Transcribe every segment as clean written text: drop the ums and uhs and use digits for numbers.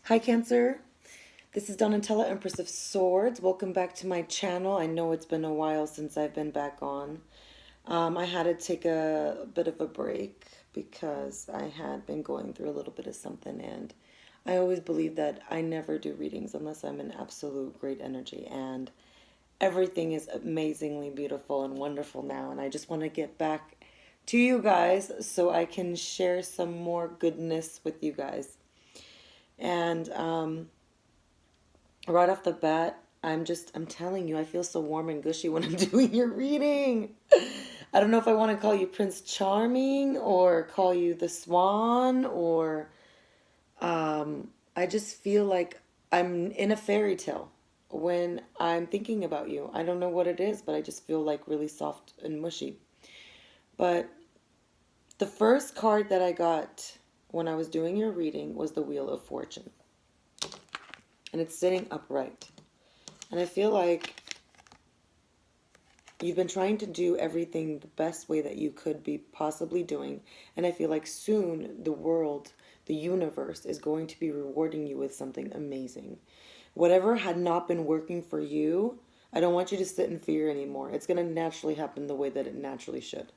Hi, Cancer. This is Donatella, Empress of Swords. Welcome back to my channel. I know it's been a while since I've been back on. I had to take a bit of a break because I had been going through a little bit of something, and I always believe that I never do readings unless I'm in absolute great energy, and everything is amazingly beautiful and wonderful now, and I just want to get back to you guys so I can share some more goodness with you guys. And right off the bat, I'm telling you, I feel so warm and gushy when I'm doing your reading. I don't know if I want to call you Prince Charming or call you the Swan, or I just feel like I'm in a fairy tale when I'm thinking about you. I don't know what it is, but I just feel like really soft and mushy. But the first card that I got when I was doing your reading was the Wheel of Fortune, and it's sitting upright. And I feel like you've been trying to do everything the best way that you could be possibly doing. And I feel like soon the world, the universe, is going to be rewarding you with something amazing. Whatever had not been working for you, I don't want you to sit in fear anymore. It's going to naturally happen the way that it naturally should.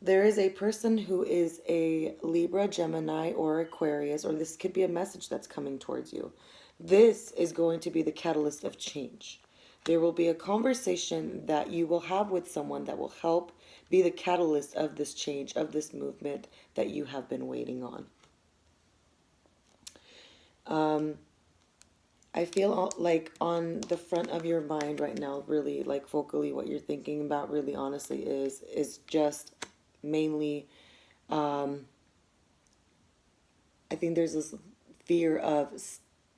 There is a person who is a Libra, Gemini, or Aquarius, or this could be a message that's coming towards you. This is going to be the catalyst of change. There will be a conversation that you will have with someone that will help be the catalyst of this change, of this movement that you have been waiting on. I feel like on the front of your mind right now, really like focally what you're thinking about really honestly is just mainly I think there's this fear of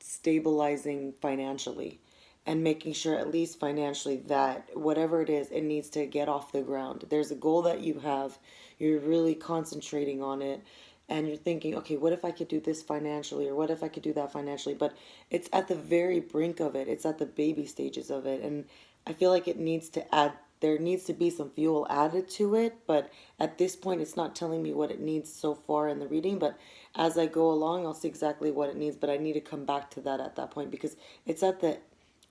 stabilizing financially and making sure at least financially that whatever it is, it needs to get off the ground. There's a goal that you have, you're really concentrating on it, and you're thinking, okay, what if I could do this financially, or what if I could do that financially? But it's at the very brink of it, it's at the baby stages of it, and I feel like it needs to add, there needs to be some fuel added to it, but at this point it's not telling me what it needs so far in the reading. But as I go along, I'll see exactly what it needs, but I need to come back to that at that point, because it's at the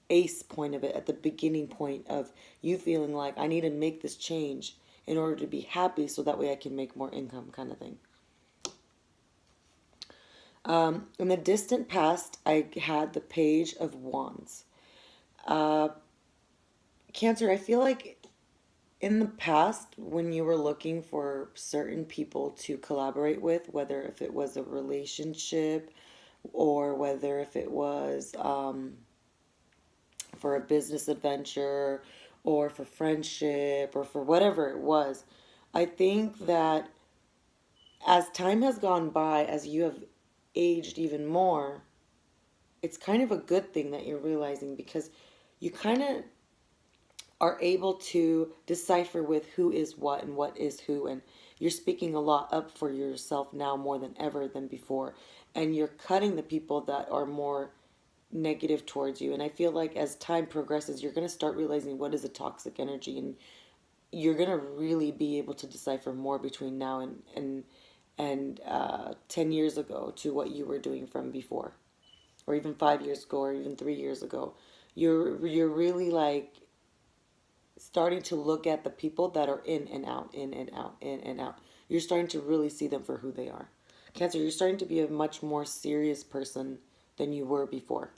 ace point of it, at the beginning point of you feeling like I need to make this change in order to be happy so that way I can make more income, kind of thing. In the distant past, I had the Page of Wands. Cancer, I feel like in the past, when you were looking for certain people to collaborate with, whether if it was a relationship or whether if it was for a business adventure or for friendship or for whatever it was, I think that as time has gone by, as you have aged even more, it's kind of a good thing that you're realizing, because you kind of are able to decipher with who is what and what is who, and you're speaking a lot up for yourself now more than ever than before, and you're cutting the people that are more negative towards you. And I feel like as time progresses, you're going to start realizing what is a toxic energy, and you're going to really be able to decipher more between now and 10 years ago to what you were doing from before, or even 5 years ago, or even 3 years ago. You're really like starting to look at the people that are in and out, in and out, in and out. You're starting to really see them for who they are. Cancer, you're starting to be a much more serious person than you were before.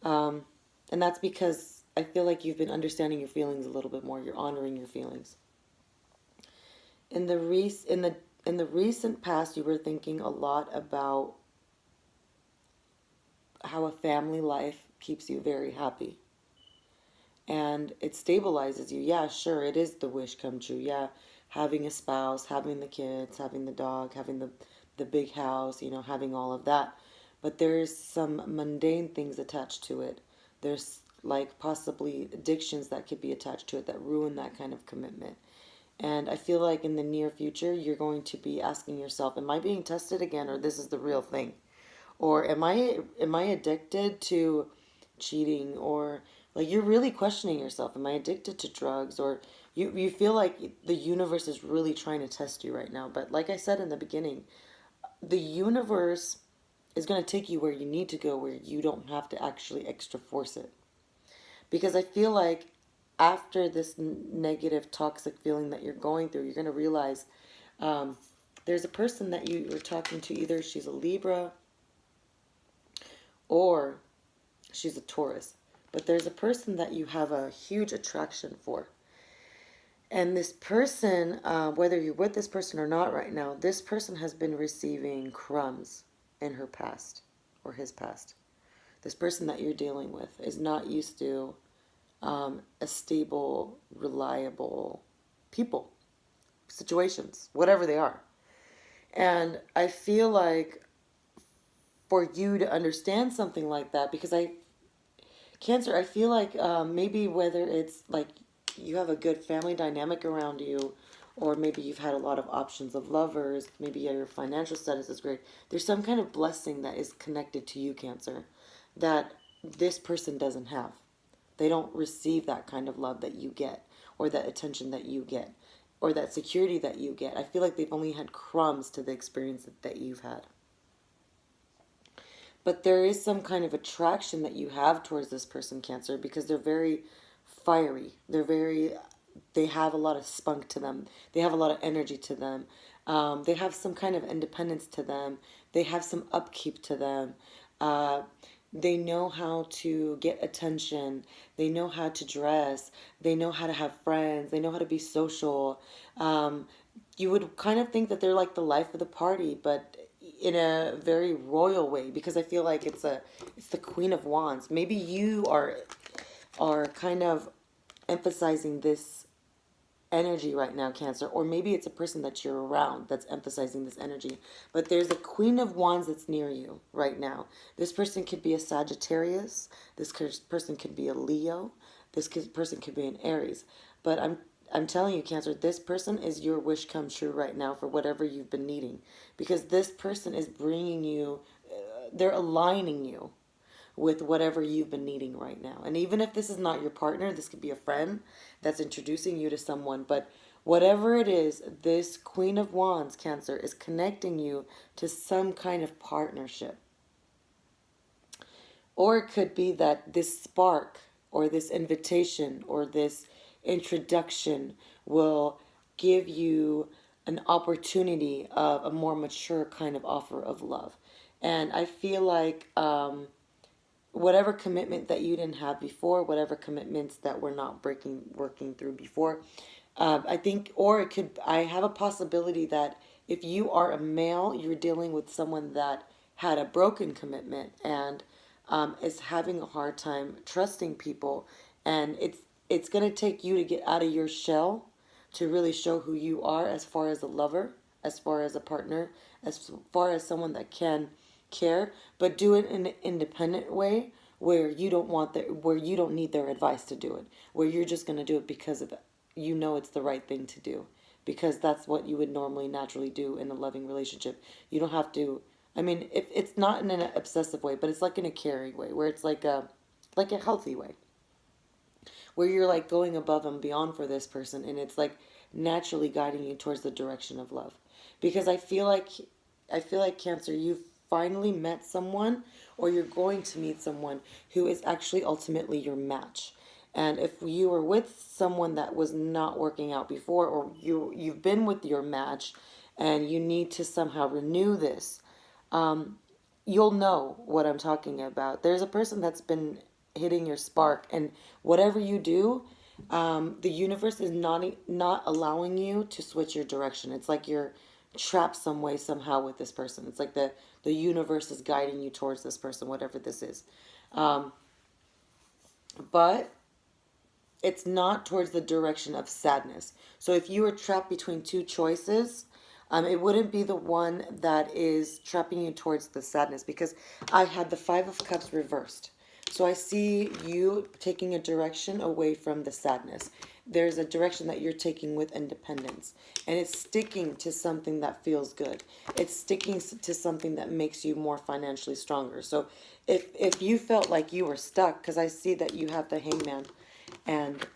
And that's because I feel like you've been understanding your feelings a little bit more. You're honoring your feelings. In the recent past, you were thinking a lot about how a family life keeps you very happy and it stabilizes you. Yeah, sure, it is the wish come true. Yeah, having a spouse, having the kids, having the dog, having the big house, having all of that. But there's some mundane things attached to it. There's like possibly addictions that could be attached to it that ruin that kind of commitment. And I feel like in the near future, you're going to be asking yourself, am I being tested again, or this is the real thing? Or am I addicted to cheating, or like you're really questioning yourself, am I addicted to drugs, or you feel like the universe is really trying to test you right now. But like I said in the beginning, the universe is going to take you where you need to go, where you don't have to actually extra force it. Because I feel like after this negative, toxic feeling that you're going through, you're going to realize um, there's a person that you were talking to. Either she's a Libra or she's a Taurus. But there's a person that you have a huge attraction for. And this person, whether you're with this person or not right now, this person has been receiving crumbs in her past or his past. This person that you're dealing with is not used to a stable, reliable people, situations, whatever they are. And I feel like for you to understand something like that, because Cancer, I feel like maybe whether it's like you have a good family dynamic around you, or maybe you've had a lot of options of lovers, maybe your financial status is great. There's some kind of blessing that is connected to you, Cancer, that this person doesn't have. They don't receive that kind of love that you get, or that attention that you get, or that security that you get. I feel like they've only had crumbs to the experience that you've had. But there is some kind of attraction that you have towards this person, Cancer, because they're very fiery. They have a lot of spunk to them. They have a lot of energy to them. They have some kind of independence to them. They have some upkeep to them. Uh, they know how to get attention. They know how to dress. They know how to have friends. They know how to be social. Um, you would kind of think that they're like the life of the party, but in a very royal way, because I feel like it's the Queen of Wands. Maybe you are kind of emphasizing this energy right now, Cancer, or maybe it's a person that you're around that's emphasizing this energy. But there's a Queen of Wands that's near you right now. This person could be a Sagittarius. This person could be a Leo. Person could be an Aries. But I'm telling you, Cancer, this person is your wish come true right now for whatever you've been needing, because this person is bringing you, they're aligning you with whatever you've been needing right now. And even if this is not your partner, this could be a friend that's introducing you to someone. But whatever it is, this Queen of Wands, Cancer, is connecting you to some kind of partnership. Or it could be that this spark or this invitation or this introduction will give you an opportunity of a more mature kind of offer of love. And I feel like whatever commitment that you didn't have before, whatever commitments that were not working through before, I think, or it could, I have a possibility that if you are a male, you're dealing with someone that had a broken commitment and is having a hard time trusting people, and it's going to take you to get out of your shell to really show who you are as far as a lover, as far as a partner, as far as someone that can care, but do it in an independent way where you don't where you don't need their advice to do it, where you're just going to do it because of it. You know it's the right thing to do, because that's what you would normally naturally do in a loving relationship. You don't have to, I mean, if it's not in an obsessive way, but it's like in a caring way, where it's like a healthy way, where you're like going above and beyond for this person, and it's like naturally guiding you towards the direction of love. Because I feel like Cancer, you've finally met someone, or you're going to meet someone who is actually ultimately your match. And if you were with someone that was not working out before, or you've been with your match and you need to somehow renew this, you'll know what I'm talking about. There's a person that's been hitting your spark, and whatever you do, the universe is not allowing you to switch your direction. It's like you're trapped some way somehow with this person. It's like the universe is guiding you towards this person, whatever this is. But it's not towards the direction of sadness. So if you were trapped between two choices, it wouldn't be the one that is trapping you towards the sadness, because I had the Five of Cups reversed. So I see you taking a direction away from the sadness. There's a direction that you're taking with independence, and it's sticking to something that feels good. It's sticking to something that makes you more financially stronger. So if you felt like you were stuck, because I see that you have the Hangman, and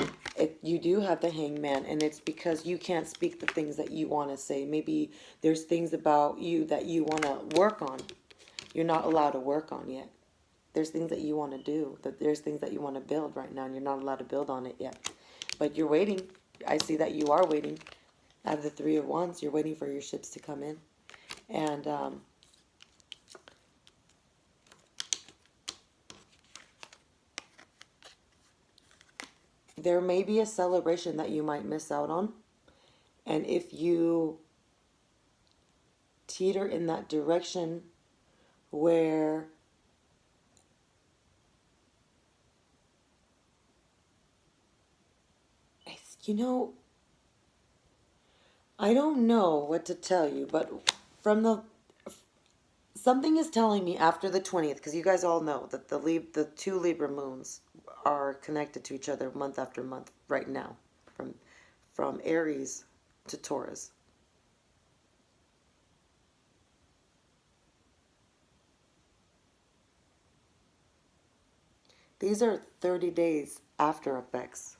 You do have the Hangman, and it's because you can't speak the things that you want to say. Maybe there's things about you that you want to work on. You're not allowed to work on yet. There's things that you want to do. That there's things that you want to build right now, and you're not allowed to build on it yet. But you're waiting. I see that you are waiting. Out of the Three of Wands, you're waiting for your ships to come in, and there may be a celebration that you might miss out on. And if you teeter in that direction where you know, I don't know what to tell you, but from the something is telling me after the 20th, because you guys all know that the two Libra moons are connected to each other month after month right now, from Aries to Taurus. These are 30 days after effects.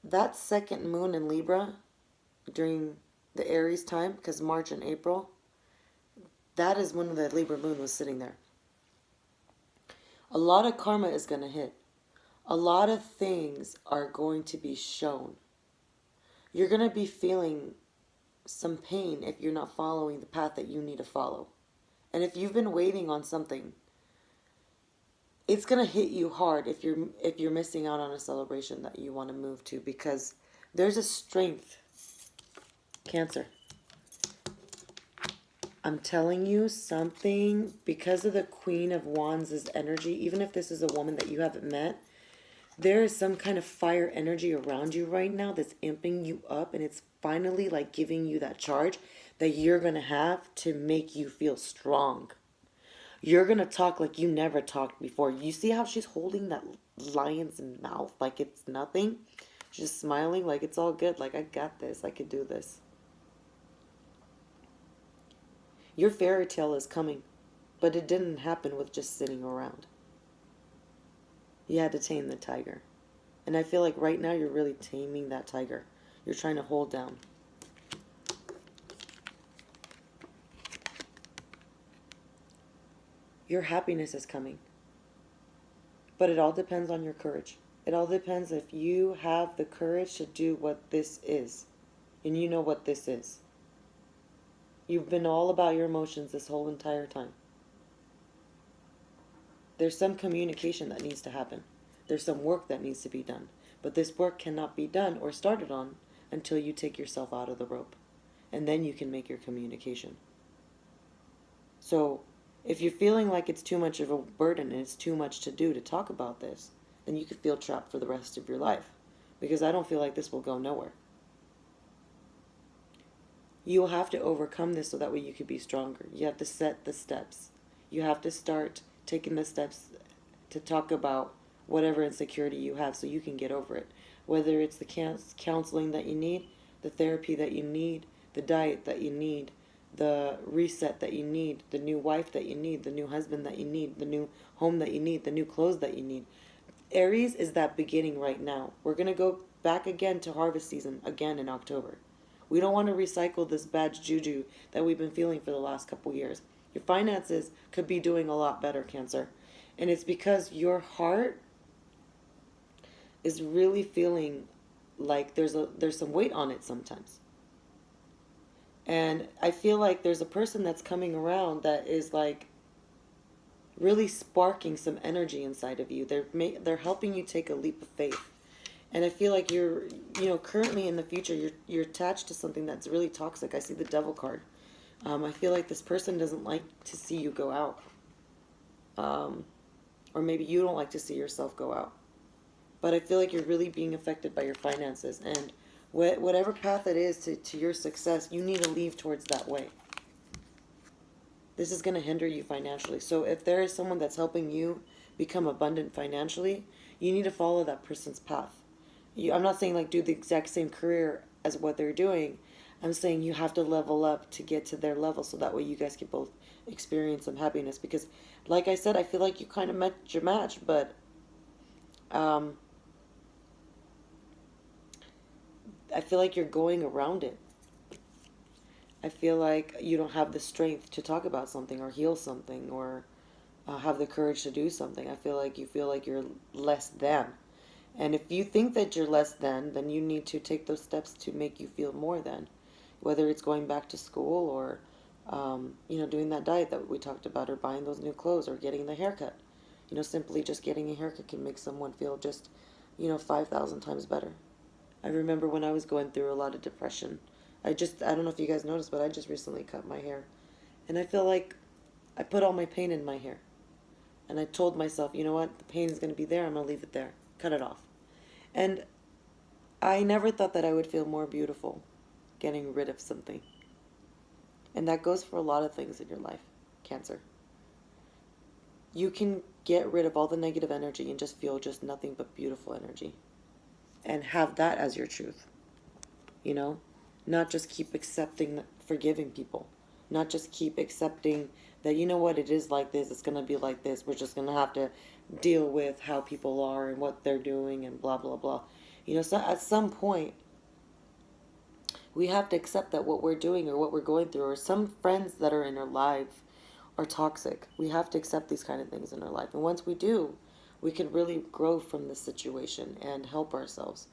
That second moon in Libra during the Aries time, because March and April, that is when the Libra moon was sitting there. A lot of karma is going to hit. A lot of things are going to be shown. You're going to be feeling some pain if you're not following the path that you need to follow. And if you've been waiting on something, it's going to hit you hard if you're missing out on a celebration that you want to move to, because there's a strength. Cancer. I'm telling you something, because of the Queen of Wands' energy, even if this is a woman that you haven't met, there is some kind of fire energy around you right now that's amping you up, and it's finally like giving you that charge that you're going to have to make you feel strong. You're going to talk like you never talked before. You see how she's holding that lion's mouth like it's nothing? She's smiling like it's all good, like I got this, I can do this. Your fairy tale is coming, but it didn't happen with just sitting around. You had to tame the tiger. And I feel like right now you're really taming that tiger. You're trying to hold down. Your happiness is coming. But it all depends on your courage. It all depends if you have the courage to do what this is. And you know what this is. You've been all about your emotions this whole entire time. There's some communication that needs to happen. There's some work that needs to be done. But this work cannot be done or started on until you take yourself out of the rope. And then you can make your communication. So if you're feeling like it's too much of a burden and it's too much to do to talk about this, then you could feel trapped for the rest of your life. Because I don't feel like this will go nowhere. You will have to overcome this so that way you could be stronger. You have to set the steps. You have to start taking the steps to talk about whatever insecurity you have so you can get over it. Whether it's the counseling that you need, the therapy that you need, the diet that you need, the reset that you need, the new wife that you need, the new husband that you need, the new home that you need, the new clothes that you need. Aries is that beginning right now. We're going to go back again to harvest season again in October. We don't want to recycle this bad juju that we've been feeling for the last couple years. Your finances could be doing a lot better, Cancer. And it's because your heart is really feeling like there's some weight on it sometimes. And I feel like there's a person that's coming around that is like really sparking some energy inside of you. They're helping you take a leap of faith. And I feel like you're, currently in the future, you're attached to something that's really toxic. I see the Devil card. I feel like this person doesn't like to see you go out. Or maybe you don't like to see yourself go out. But I feel like you're really being affected by your finances. And whatever path it is to your success, you need to leave towards that way. This is going to hinder you financially. So if there is someone that's helping you become abundant financially, you need to follow that person's path. I'm not saying like do the exact same career as what they're doing. I'm saying you have to level up to get to their level so that way you guys can both experience some happiness, because like I said, I feel like you kind of met your match, but um, I feel like you're going around it. I feel like you don't have the strength to talk about something or heal something or have the courage to do something. I feel like you're less than. And if you think that you're less than, then you need to take those steps to make you feel more than. Whether it's going back to school or, doing that diet that we talked about, or buying those new clothes, or getting the haircut. Simply just getting a haircut can make someone feel just, 5,000 times better. I remember when I was going through a lot of depression. I don't know if you guys noticed, but I just recently cut my hair. And I feel like I put all my pain in my hair. And I told myself, you know what? The pain is going to be there. I'm going to leave it there. Cut it off. And I never thought that I would feel more beautiful getting rid of something. And that goes for a lot of things in your life, Cancer. You can get rid of all the negative energy and just feel just nothing but beautiful energy. And have that as your truth. You know? Not just keep accepting, forgiving people. Not just keep accepting that, you know what, it is like this, it's going to be like this. We're just going to have to deal with how people are and what they're doing and blah, blah, blah. So at some point, we have to accept that what we're doing or what we're going through, or some friends that are in our life are toxic. We have to accept these kind of things in our life. And once we do, we can really grow from this situation and help ourselves.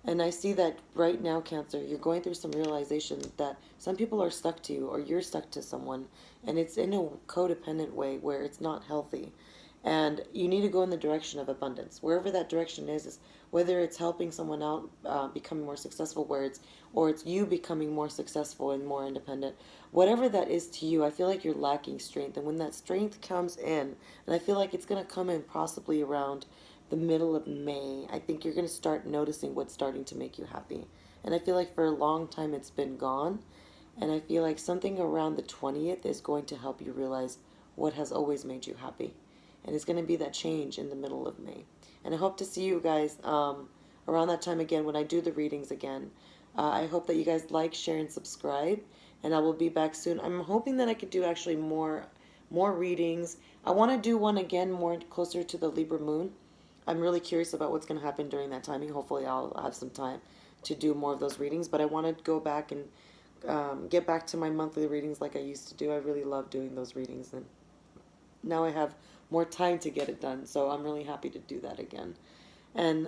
And I see that right now, Cancer, you're going through some realization that some people are stuck to you, or you're stuck to someone, and it's in a codependent way where it's not healthy. And you need to go in the direction of abundance. Wherever that direction is whether it's helping someone out, becoming more successful, or it's you becoming more successful and more independent. Whatever that is to you, I feel like you're lacking strength. And when that strength comes in, and I feel like it's going to come in possibly around the middle of May, I think you're going to start noticing what's starting to make you happy. And I feel like for a long time it's been gone. And I feel like something around the 20th is going to help you realize what has always made you happy. And it's going to be that change in the middle of May. And I hope to see you guys around that time again when I do the readings again. I hope that you guys like, share, and subscribe. And I will be back soon. I'm hoping that I could do actually more readings. I want to do one again more closer to the Libra moon. I'm really curious about what's going to happen during that timing. Hopefully I'll have some time to do more of those readings. But I want to go back and get back to my monthly readings like I used to do. I really love doing those readings. And now I have more time to get it done. So I'm really happy to do that again. And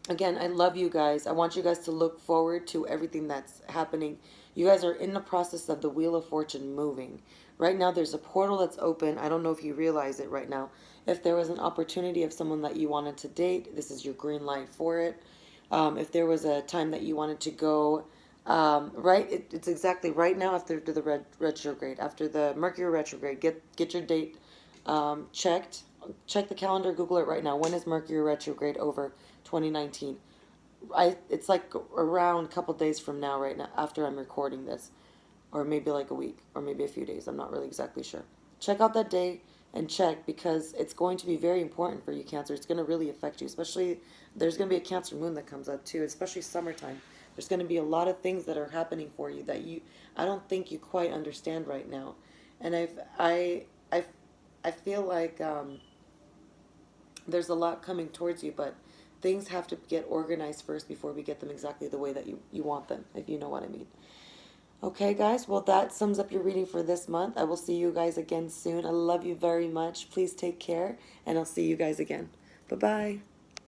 again, I love you guys. I want you guys to look forward to everything that's happening. You guys are in the process of the Wheel of Fortune moving. Right now, there's a portal that's open. I don't know if you realize it right now. If there was an opportunity of someone that you wanted to date, this is your green light for it. If there was a time that you wanted to go, it's exactly right now after the retrograde, after the Mercury retrograde. Get your date checked. Check the calendar, Google it right now. When is Mercury retrograde over? 2019. It's like around a couple days from now, right now, after I'm recording this, or maybe like a week, or maybe a few days. I'm not really exactly sure. Check out that day and check, because it's going to be very important for you, Cancer. It's going to really affect you, especially there's going to be a Cancer moon that comes up too, especially summertime. There's going to be a lot of things that are happening for you that I don't think you quite understand right now, and I feel like there's a lot coming towards you, but things have to get organized first before we get them exactly the way that you want them, if you know what I mean. Okay, guys, well, that sums up your reading for this month. I will see you guys again soon. I love you very much. Please take care, and I'll see you guys again. Bye-bye.